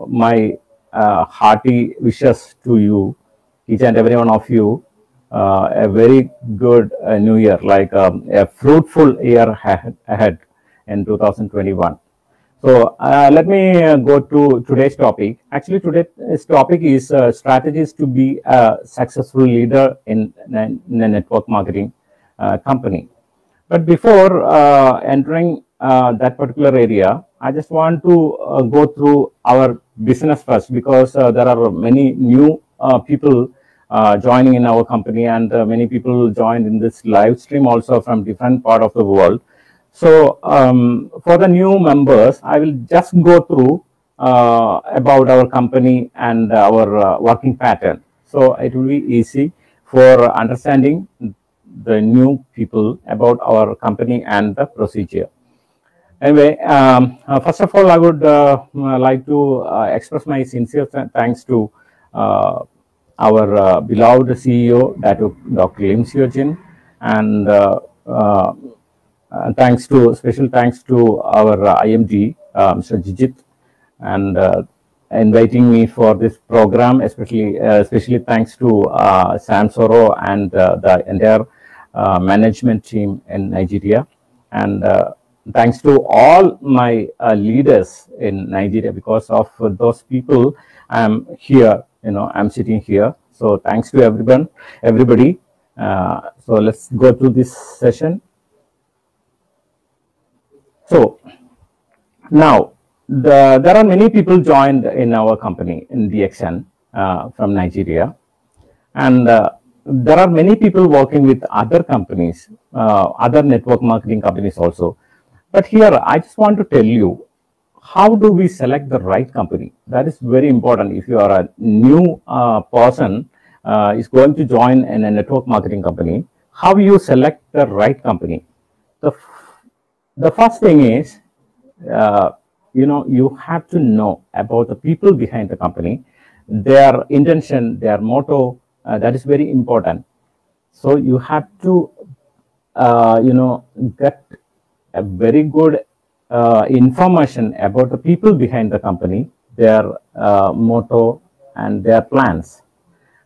my hearty wishes to you, each and every one of you, a very good new year, like a fruitful year ahead in 2021. So let me go to today's topic. Actually, today's topic is strategies to be a successful leader in a network marketing company. But before entering that particular area, I just want to go through our business first, because there are many new people joining in our company, and many people joined in this live stream also from different part of the world. So for the new members, I will just go through about our company and our working pattern. So it will be easy for understanding the new people about our company and the procedure. Anyway, first of all, I would like to express my sincere thanks to our beloved CEO, Dr. Lim Seo Jin, and special thanks to our IMD, Mr. Jijit, and inviting me for this program. Especially thanks to Sam Soro and the entire management team in Nigeria, and thanks to all my leaders in Nigeria. Because of those people, I'm here. I'm sitting here. So thanks to everybody. So let's go to this session. So now there are many people joined in our company in DXN from Nigeria, and there are many people working with other companies, other network marketing companies also. But here I just want to tell you, how do we select the right company? That is very important. If you are a new person is going to join in a network marketing company, how you select the right company? The first thing is, you have to know about the people behind the company, their intention, their motto. That is very important. So you have to, get a very good information about the people behind the company, their motto and their plans.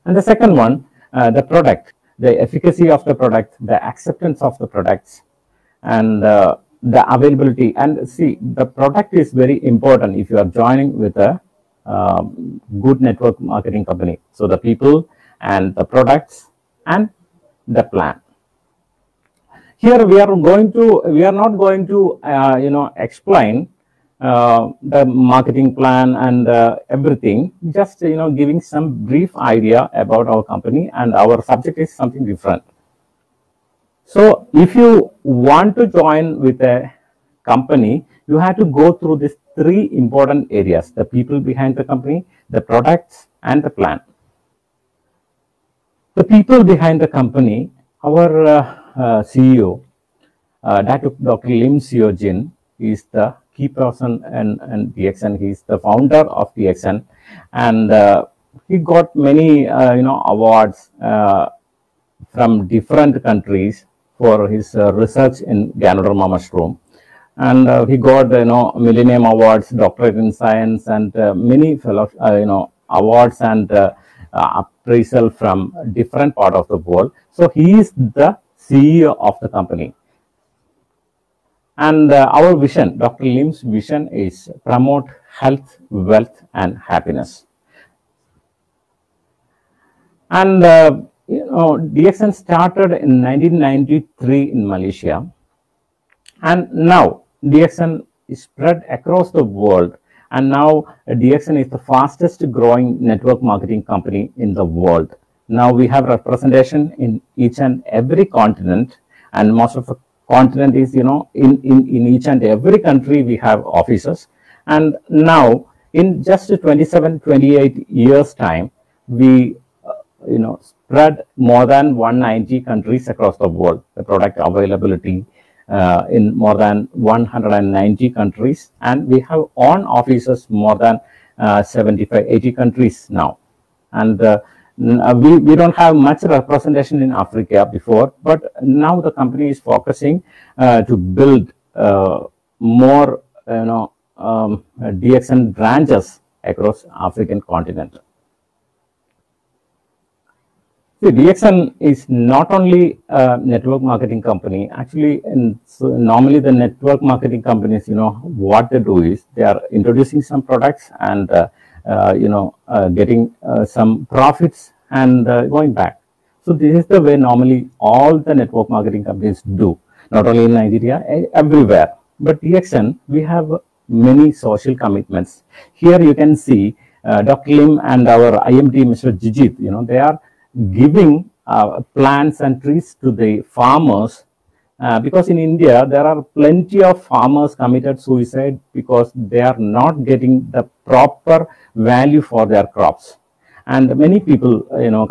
And the second one, the product, the efficacy of the product, the acceptance of the products, and the availability. And see, the product is very important if you are joining with a good network marketing company. So the people and the products and the plan. Here we are not going to explain the marketing plan and everything. Just giving some brief idea about our company, and our subject is something different. So if you want to join with a company, you have to go through these three important areas: the people behind the company, the products, and the plan. The people behind the company, our CEO, Dr. Lim Seo Jin, is the key person in DXN. He is the founder of DXN, and he got many awards from different countries for his research in Ganoderma mushroom, and he got Millennium Awards, Doctorate in Science, and many awards and appraisal from different part of the world. So he is the CEO of the company. And our vision, Dr. Lim's vision, is promote health, wealth, and happiness. And DXN started in 1993 in Malaysia, and now DXN is spread across the world. And now DXN is the fastest growing network marketing company in the world. Now we have representation in each and every continent, and most of the continent is in each and every country we have offices. And now in just 27-28 years time, we spread more than 190 countries across the world. The product availability in more than 190 countries, and we have own offices more than 75-80 countries now. And we don't have much representation in Africa before, but now the company is focusing to build more DXN branches across African continent. See, DXN is not only a network marketing company. Actually, so normally the network marketing companies, what they do is they are introducing some products and getting some profits and going back. So this is the way normally all the network marketing companies do, not only in Nigeria, everywhere. But DXN, we have many social commitments. Here you can see Dr. Lim and our IMD, Mr. Jijit, they are giving plants and trees to the farmers because in India there are plenty of farmers committed suicide because they are not getting the proper value for their crops, and many people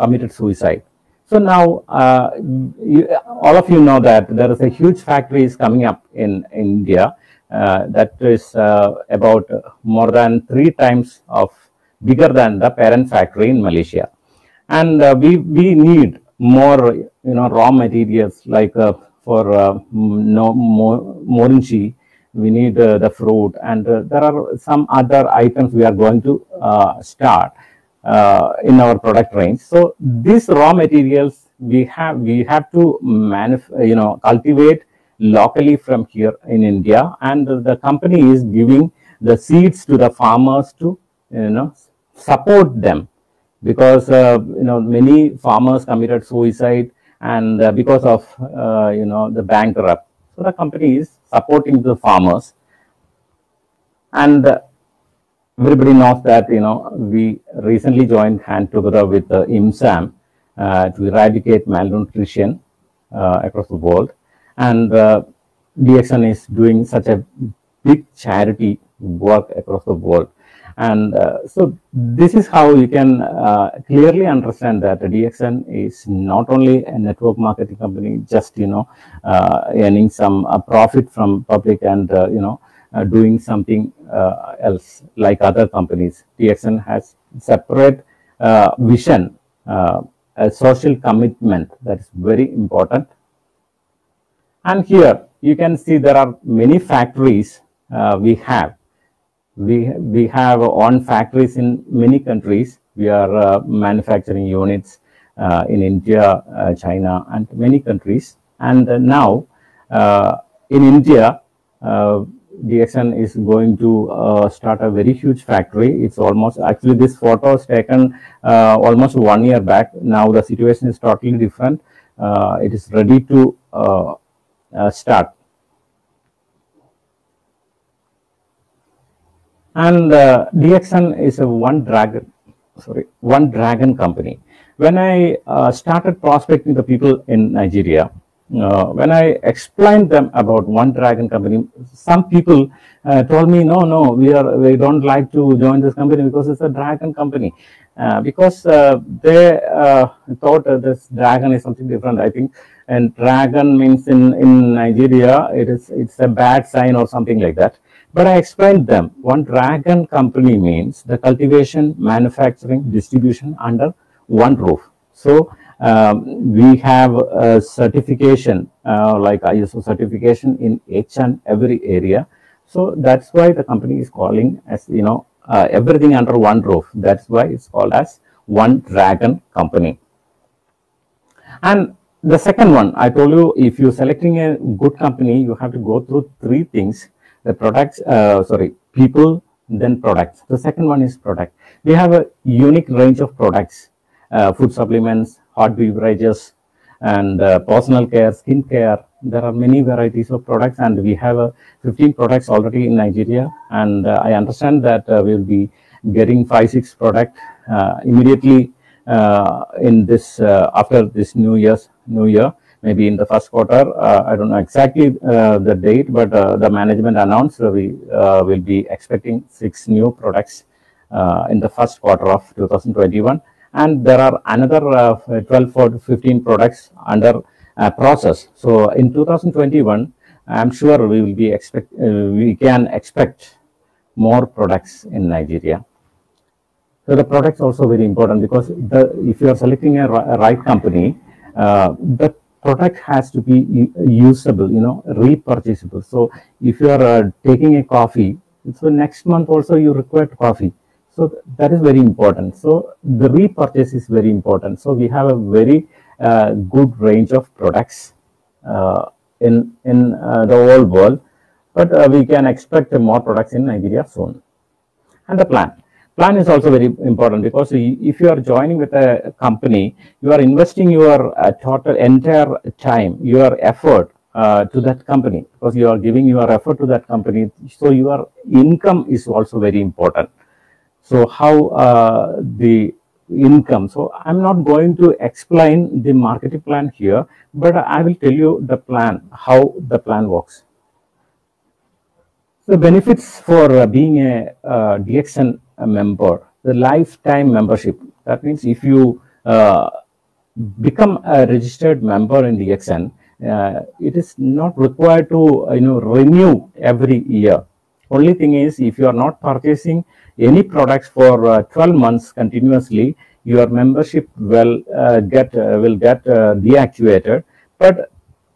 committed suicide. So now all of you know that there is a huge factory is coming up in India that is about more than 3 times of bigger than the parent factory in Malaysia. And we need more raw materials like for Morinchi, we need the fruit, and there are some other items we are going to start in our product range. So these raw materials we have to cultivate locally from here in India, and the company is giving the seeds to the farmers to support them. Because many farmers committed suicide and because of the bankrupt. So the company is supporting the farmers, and everybody knows that we recently joined hand together with IMSAM to eradicate malnutrition across the world, and DXN is doing such a big charity work across the world. And so this is how you can clearly understand that DXN is not only a network marketing company, just earning some profit from public and doing something else like other companies. DXN has separate vision, a social commitment that is very important. And here you can see there are many factories we have. We have own factories in many countries. We are manufacturing units in India, China, and many countries. And now in India, DXN is going to start a very huge factory. It's almost, actually this photo was taken almost 1 year back. Now the situation is totally different. It is ready to start. And DXN is a one dragon company. When I started prospecting the people in Nigeria, when I explained them about one dragon company, some people told me, no, we don't like to join this company because it's a dragon company. Because they thought this dragon is something different, I think. And dragon means in Nigeria, it's a bad sign or something like that. But I explained them, one dragon company means the cultivation, manufacturing, distribution under one roof. So we have a certification like ISO certification in each and every area. So that's why the company is calling as everything under one roof. That's why it's called as one dragon company. And the second one, I told you, if you're selecting a good company, you have to go through 3 things. The products, people, then products. The second one is product. We have a unique range of products, food supplements, hot beverages, and personal care, skin care. There are many varieties of products, and we have 15 products already in Nigeria. And I understand that we'll be getting 5-6 products immediately in this after this New Year. Maybe in the first quarter. I don't know exactly the date, but the management announced we will be expecting 6 new products in the first quarter of 2021. And there are another 12 or 15 products under process. So in 2021, I'm sure we can expect more products in Nigeria. So the products also very important, because if you are selecting a right company, the product has to be usable, repurchasable. So if you are taking a coffee, so next month also you require coffee. So that is very important. So the repurchase is very important. So we have a very good range of products in the whole world, but we can expect more products in Nigeria soon. And the plan is also very important, because if you are joining with a company, you are investing your total entire time, your effort to that company, because you are giving your effort to that company. So your income is also very important. So how the income, so I'm not going to explain the marketing plan here, but I will tell you the plan, how the plan works. The benefits for being a DXN member, the lifetime membership. That means if you become a registered member in DXN, it is not required to renew every year. Only thing is, if you are not purchasing any products for 12 months continuously, your membership will get deactivated. But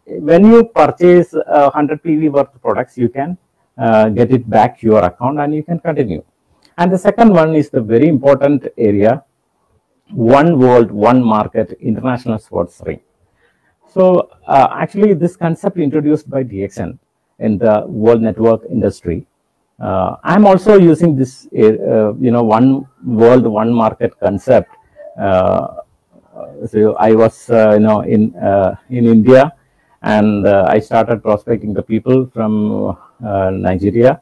when you purchase 100 PV worth of products, you can get it back to your account and you can continue. And the second one is the very important area: one world, one market, international sponsoring. So actually, this concept introduced by DXN in the world network industry. I'm also using this, one world, one market concept. So I was, in India, and I started prospecting the people from Nigeria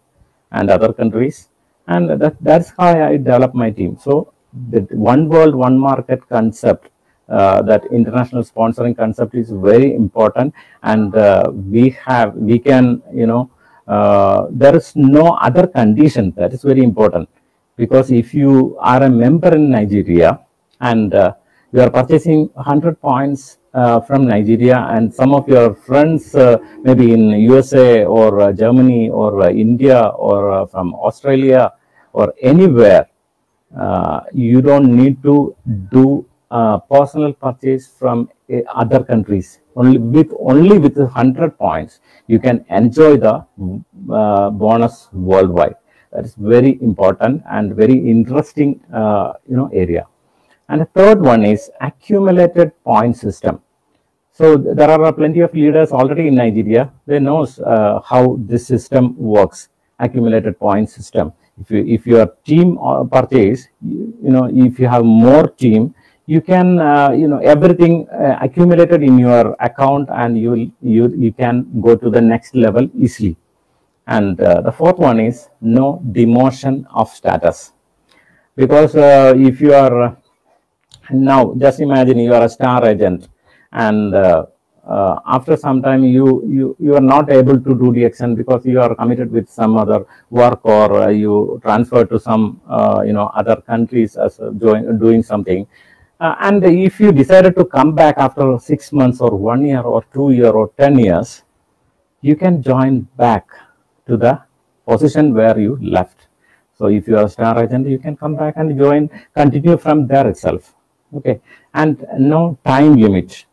and other countries, and that's how I developed my team. So the one world, one market concept, that international sponsoring concept, is very important, and we can, there is no other condition. That is very important, because if you are a member in Nigeria and you are purchasing 100 points from Nigeria, and some of your friends maybe in USA or Germany or India or from Australia or anywhere, you don't need to do personal purchase from other countries. Only with 100 points, you can enjoy the bonus worldwide. That is very important and very interesting, area. And the third one is accumulated point system. So there are plenty of leaders already in Nigeria. They know how this system works, accumulated point system. If your team purchase, if you have more team, you can, everything accumulated in your account, and you can go to the next level easily. And the fourth one is no demotion of status, because if you are now, just imagine you are a star agent, and after some time you are not able to do DXN because you are committed with some other work, or you transfer to some other countries as doing something. And if you decided to come back after 6 months or 1 year or 2 years or 10 years, you can join back to the position where you left. So if you are a star agent, you can come back and continue from there itself. Okay, and no time limit,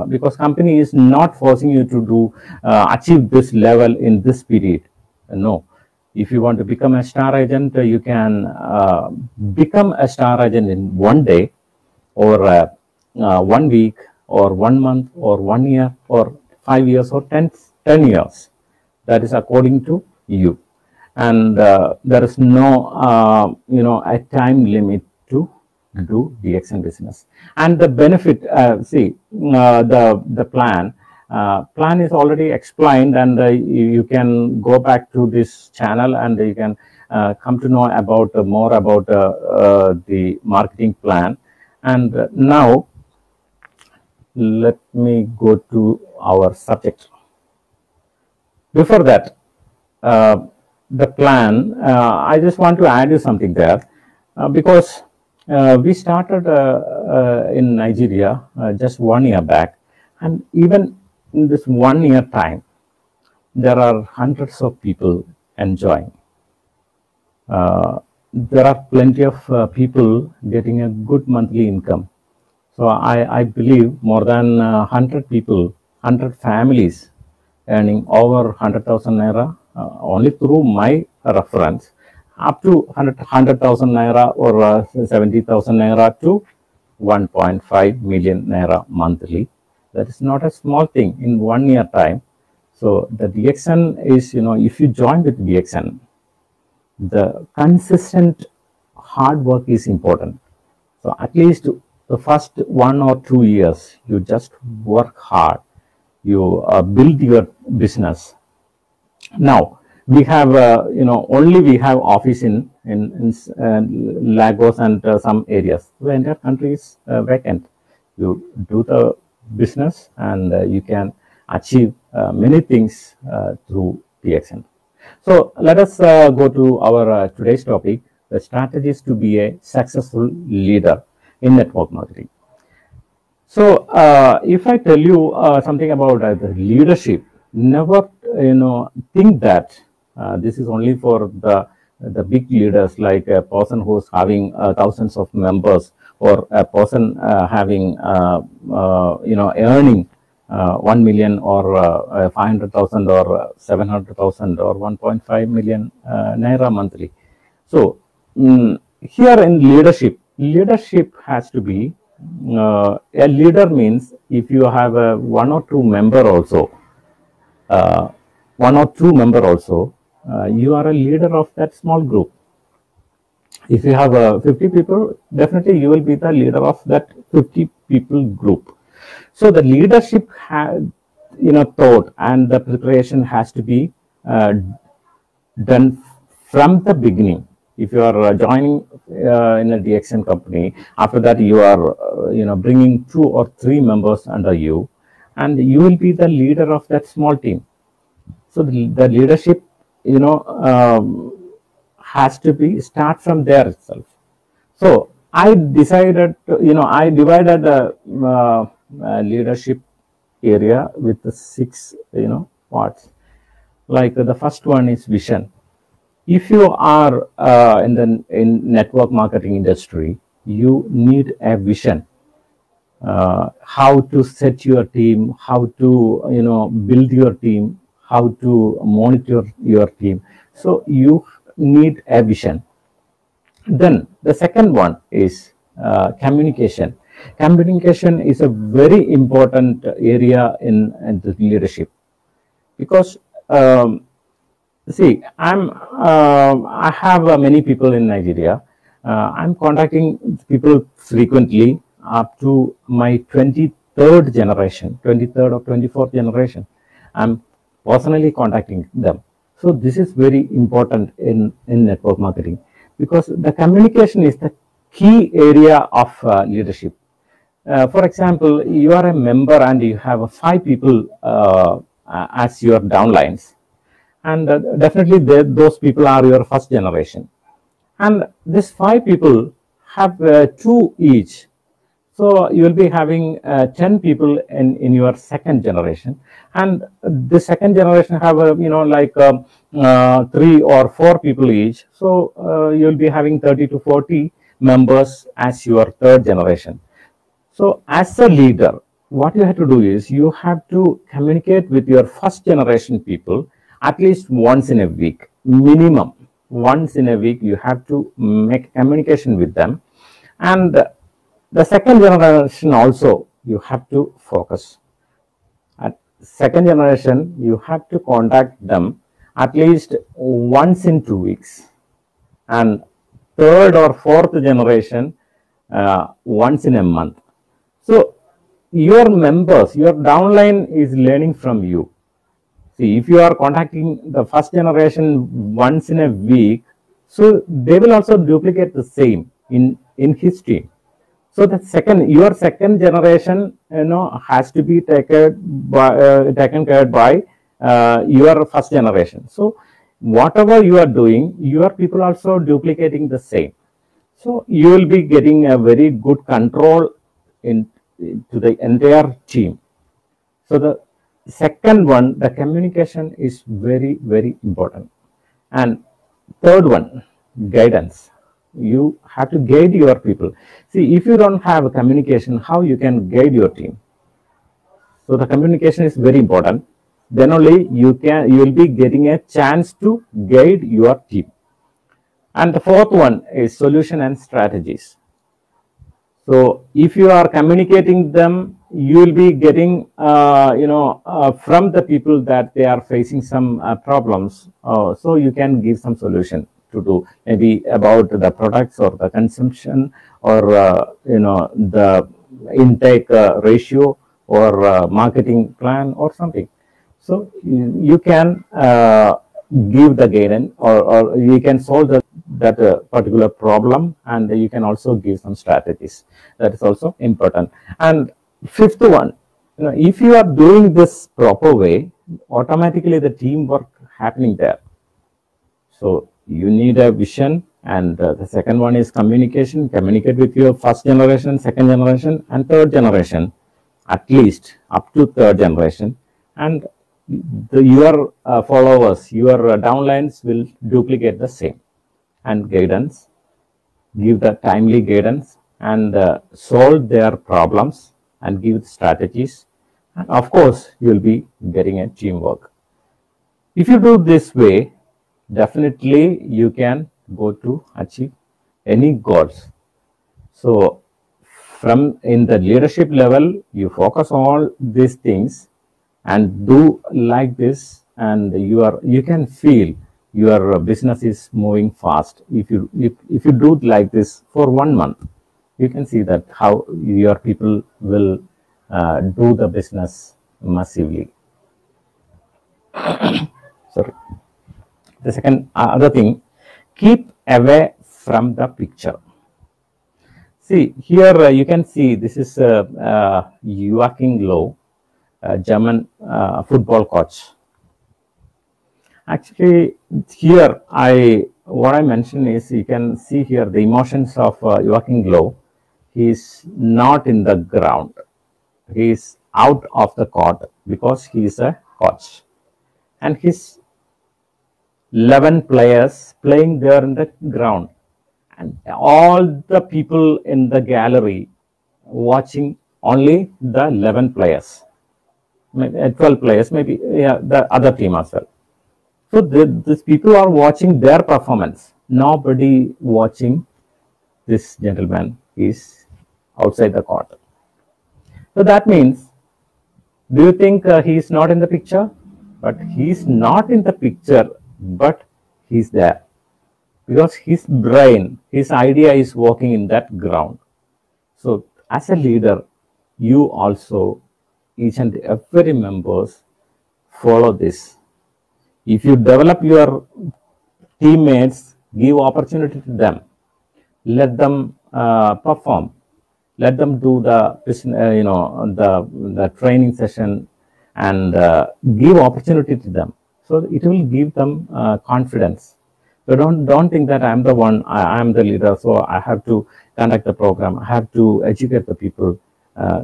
because company is not forcing you to do achieve this level in this period. No, if you want to become a star agent, you can become a star agent in 1 day, or 1 week, or 1 month, or 1 year, or 5 years, or 10 years. That is according to you, and there is no a time limit to do DXN business. And the benefit, the plan is already explained, and you can go back to this channel and you can come to know about more about the marketing plan. And now let me go to our subject. Before that, the plan, I just want to add you something there, because we started in Nigeria just 1 year back, and even in this 1 year time, there are hundreds of people enjoying. There are plenty of people getting a good monthly income. So I believe more than 100 people, 100 families earning over 100,000 naira only through my reference. up to 100,000 naira or 70,000 naira to 1.5 million naira monthly. That is not a small thing in 1 year time. So the DXN is, if you join with DXN, the consistent hard work is important. So at least the first 1 or 2 years, you just work hard, you build your business. Now we have, only we have office in Lagos and some areas. The entire country is vacant. You do the business and you can achieve many things through DXN. So let us go to our today's topic, the strategies to be a successful leader in network marketing. So if I tell you something about the leadership, never think that this is only for the big leaders, like a person who's having thousands of members, or a person having earning 1 million or 500,000 or 700,000 or 1.5 million naira monthly. So here in leadership has to be a leader means if you have a one or two member also, you are a leader of that small group. If you have 50 people, definitely you will be the leader of that 50 people group. So the leadership thought and the preparation has to be done from the beginning. If you are joining in a DXN company, after that you are bringing 2 or 3 members under you, and you will be the leader of that small team. So the leadership has to be start from there itself. So I decided I divided leadership area with the 6 parts. Like the first one is vision. If you are in network marketing industry, you need a vision. How to set your team, how to build your team, how to monitor your team. So you need a vision. Then the second one is communication. Communication is a very important area in the leadership, because see, I have many people in Nigeria. I'm contacting people frequently up to my 23rd generation, 23rd or 24th generation. I'm personally contacting them. So this is very important in network marketing, because the communication is the key area of leadership. For example, you are a member and you have 5 people as your downlines, and definitely those people are your first generation, and these 5 people have 2 each. So you will be having 10 people in your second generation, and the second generation have 3 or 4 people each. So you will be having 30 to 40 members as your third generation. So as a leader, what you have to do is you have to communicate with your first generation people at least once in a week, minimum once in a week. You have to make communication with them, and the second generation also you have to focus. At second generation, you have to contact them at least once in 2 weeks, and third or fourth generation once in a month. So your members, your downline is learning from you. See, if you are contacting the first generation once in a week, so they will also duplicate the same in his team. So the your second generation has to be taken care by your first generation. So whatever you are doing, your people also duplicating the same. So you will be getting a very good control to the entire team. So the second one, the communication is very, very important. And third one, guidance. You have to guide your people. See, if you don't have communication, how you can guide your team? So the communication is very important. Then only you will be getting a chance to guide your team. And the fourth one is solution and strategies. So if you are communicating them, you will be getting, from the people that they are facing some problems. So you can give some solution to do, maybe about the products or the consumption, or the intake ratio, or marketing plan or something. So you can give the guidance, or you can solve that particular problem, and you can also give some strategies. That is also important. And fifth one, if you are doing this proper way, automatically the teamwork happening there. So you need a vision, and the second one is communication. Communicate with your first generation, second generation, and third generation, at least up to third generation. And your followers, your downlines will duplicate the same. And guidance, give the timely guidance, and solve their problems, and give strategies. And of course, you will be getting a teamwork. If you do this way, definitely you can go to achieve any goals. So from in the leadership level, you focus on all these things and do like this, and you can feel your business is moving fast. If you do like this for 1 month, you can see that how your people will do the business massively. Sorry. The second other thing, keep away from the picture. See here, you can see this is Joachim Löw, German football coach. Actually, here what I mentioned is, you can see here the emotions of Joachim Löw. He is not in the ground. He is out of the court because he is a coach, and his 11 players playing there in the ground, and all the people in the gallery watching only the 11 players, 12 players, maybe the other team as well. So these people are watching their performance. Nobody watching this gentleman. Is outside the court. So that means, do you think he is not in the picture? But he is not in the picture, but he is there, because his brain, his idea is working in that ground. So as a leader, you also, each and every members, follow this. If you develop your teammates, give opportunity to them, let them perform, let them do the the training session, and give opportunity to them. So it will give them confidence. So don't think that I am the one, I am the leader, so I have to conduct the program, I have to educate the people.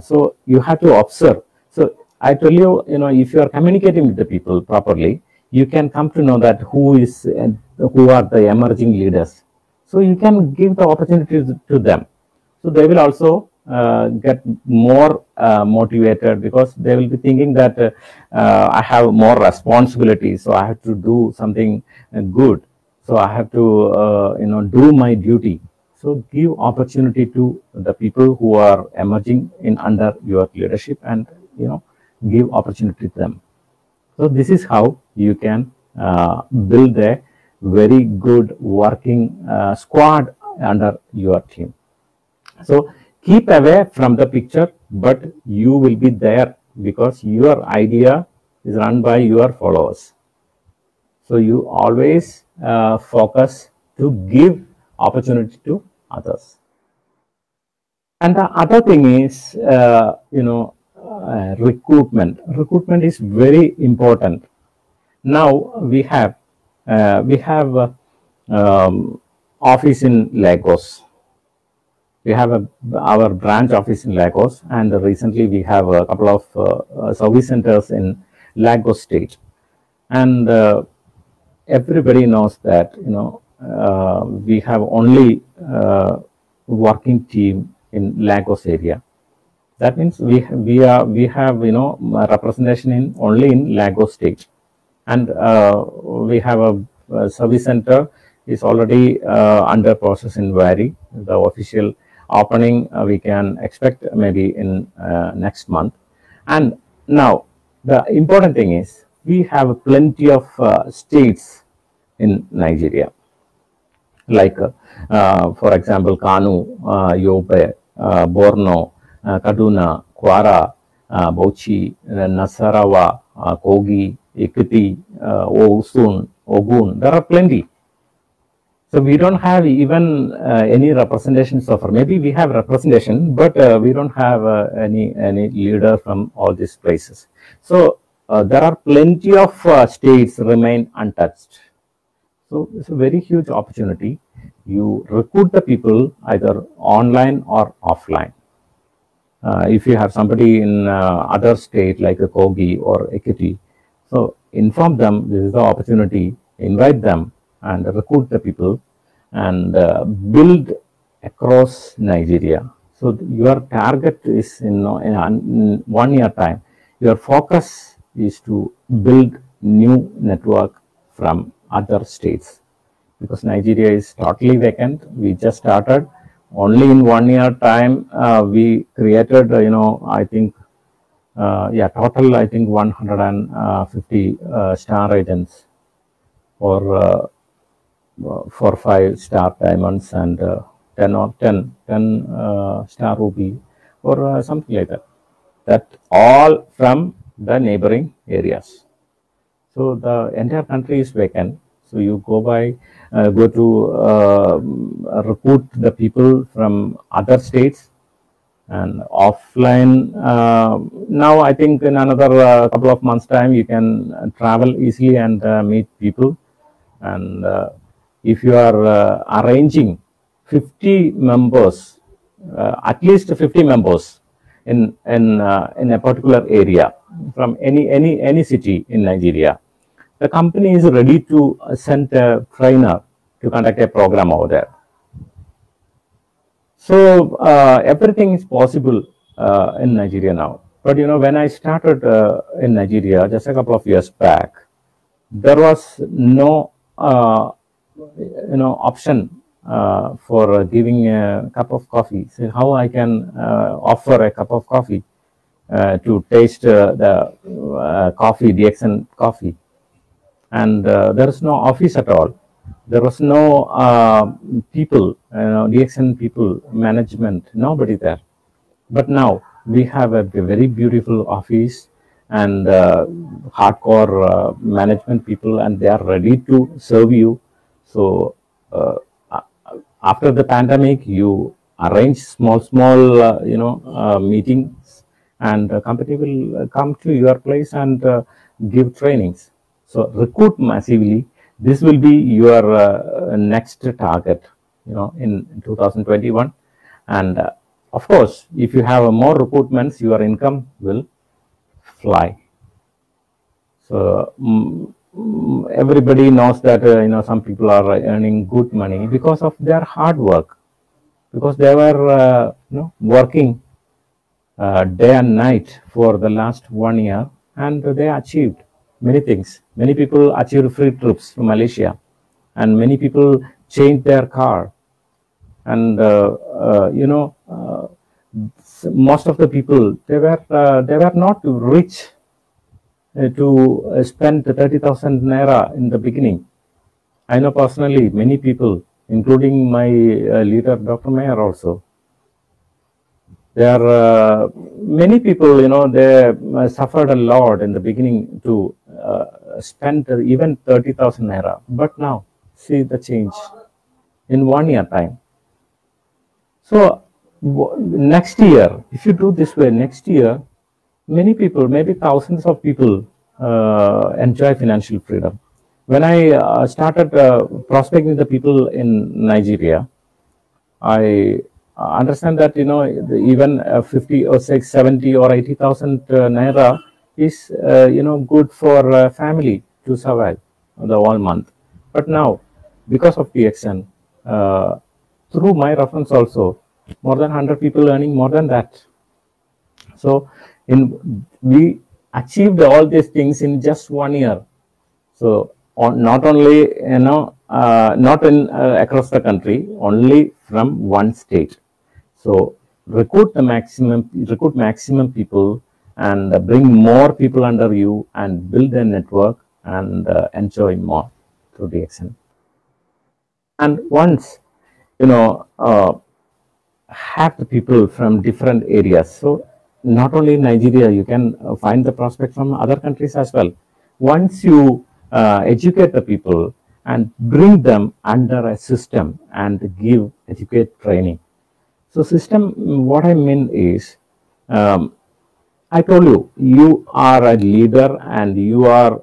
So you have to observe. So I tell you, if you are communicating with the people properly, you can come to know that who are the emerging leaders. So you can give the opportunities to them. So they will also get more motivated, because they will be thinking that I have more responsibility, so I have to do something good. So I have to do my duty. So give opportunity to the people who are emerging in under your leadership, and give opportunity to them. So this is how you can build a very good working squad under your team. So keep away from the picture, but you will be there, because your idea is run by your followers. So you always focus to give opportunity to others. And the other thing is, recruitment. Recruitment is very important. Now we have office in Lagos. We have our branch office in Lagos, and recently we have a couple of service centers in Lagos state. And everybody knows that we have only working team in Lagos area. That means we have representation in only in Lagos state, and we have a service center is already under process in Wari. The official opening we can expect maybe in next month. And now the important thing is we have plenty of states in Nigeria, like for example Kanu, Yobe, Borno, Kaduna, Kwara, Bauchi, Nasarawa, Kogi, Ekiti, Osun, Ogun. There are plenty. So we don't have even any representations of, or maybe we have representation, but we don't have any leader from all these places. So there are plenty of states remain untouched. So it's a very huge opportunity. You recruit the people either online or offline. If you have somebody in other state like a Kogi or Ekiti, so inform them this is the opportunity, invite them and recruit the people and build across Nigeria. So your target is in 1 year time. Your focus is to build new network from other states, because Nigeria is totally vacant. We just started. Only in 1 year time, we created, I think, total, I think 150 star agents for 5-star diamonds and 10 star ruby or something like that. That all from the neighboring areas. So the entire country is vacant. So you go to recruit the people from other states and offline. Now I think in another couple of months time you can travel easily and meet people. And if you are arranging 50 members, at least 50 members in a particular area from any city in Nigeria, the company is ready to send a trainer to conduct a program over there. So everything is possible in Nigeria now. But when I started in Nigeria just a couple of years back, there was no option for giving a cup of coffee. So how I can offer a cup of coffee to taste the coffee, DXN coffee. And there is no office at all. There was no people, DXN people, management, nobody there. But now we have a very beautiful office and hardcore management people, and they are ready to serve you. So after the pandemic, you arrange small meetings, and the company will come to your place and give trainings. So recruit massively. This will be your next target, in 2021. And of course, if you have more recruitments, your income will fly. So everybody knows that some people are earning good money because of their hard work, because they were working day and night for the last 1 year, and they achieved many things. Many people achieved free trips to Malaysia, and many people changed their car. And most of the people, they were not rich to spend 30,000 naira in the beginning. I know personally many people, including my leader, Dr. Mayer also. There are many people, they suffered a lot in the beginning to spend even 30,000 naira. But now, see the change in 1 year time. So next year, if you do this way, next year, many people, maybe thousands of people enjoy financial freedom. When I started prospecting the people in Nigeria, I understand that even 50 or 70 or 80,000 naira is good for a family to survive the whole month. But now, because of DXN, through my reference also, more than 100 people earning more than that. So we achieved all these things in just 1 year. So not only not in across the country, only from one state. So recruit maximum people and bring more people under you and build a network and enjoy more through DXN. And once you know have the people from different areas. So not only in Nigeria, you can find the prospect from other countries as well. Once you educate the people and bring them under a system and give educate training. So system, what I mean is, I told you, you are a leader and you are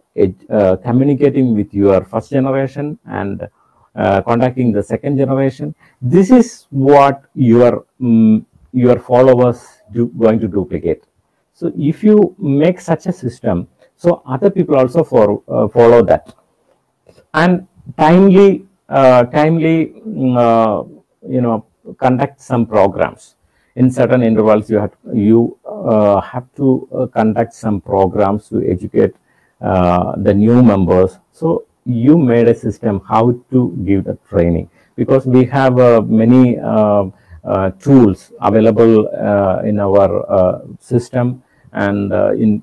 communicating with your first generation and contacting the second generation. This is what your followers going to duplicate. So if you make such a system, so other people also follow that, and timely conduct some programs in certain intervals. You have to conduct some programs to educate the new members. So you made a system how to give the training, because we have many tools available in our system, and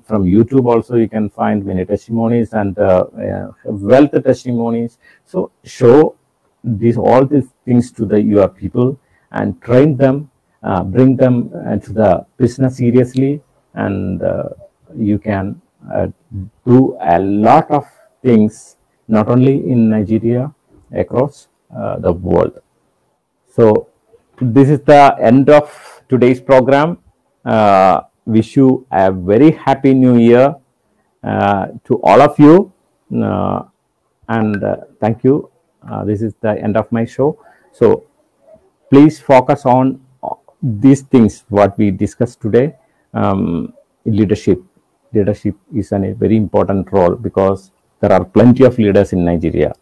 from YouTube also you can find many testimonies and wealth testimonies. So show all these things to your people and train them, bring them to the business seriously, and you can do a lot of things, not only in Nigeria, across the world. So this is the end of today's program. Wish you a very happy new year to all of you, and thank you. This is the end of my show. So please focus on these things what we discussed today. Leadership is a very important role, because there are plenty of leaders in Nigeria.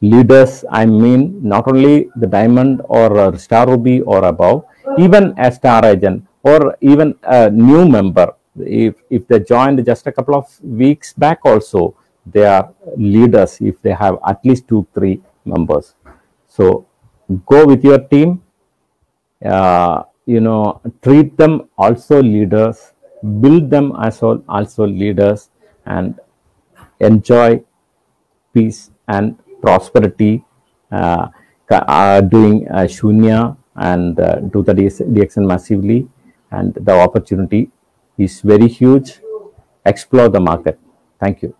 Leaders, I mean, not only the diamond or star ruby or above, even a star agent or even a new member. If they joined just a couple of weeks back also, they are leaders if they have at least 2-3 members. So go with your team, treat them also leaders, build them as also leaders, and enjoy peace and prosperity, doing Shunya and do the DXN massively, and the opportunity is very huge. Explore the market. Thank you.